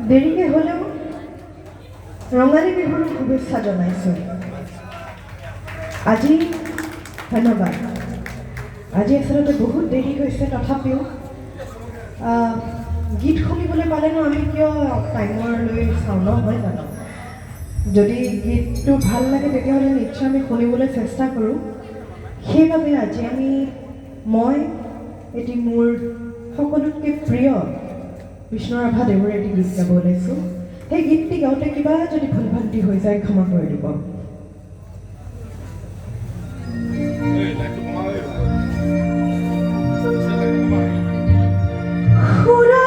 দেৰিকে হ'লেও ৰঙালী বিহুৰ শুভেচ্ছা জনাইছোঁ। আজি ধন্যবাদ। আজি আচলতে বহুত দেৰি হৈছে, তথাপিও গীত শুনিবলৈ পালেনো আমি কিয় টাইমৰ লৈ চাওঁ নহয় জানো? যদি গীতটো ভাল লাগে তেতিয়াহ'লে নিশ্চয় আমি শুনিবলৈ চেষ্টা কৰোঁ। সেইবাবে আজি মই এটি মোৰ সকলোতকৈ প্ৰিয় বিষ্ণুৰাভা দেৱৰ এটি গীত গাব ওলাইছোঁ। সেই গীতটি গাওঁতে কিবা যদি ভুল ভ্ৰান্তি হৈ যায় ক্ষমা কৰি দিব। Oh,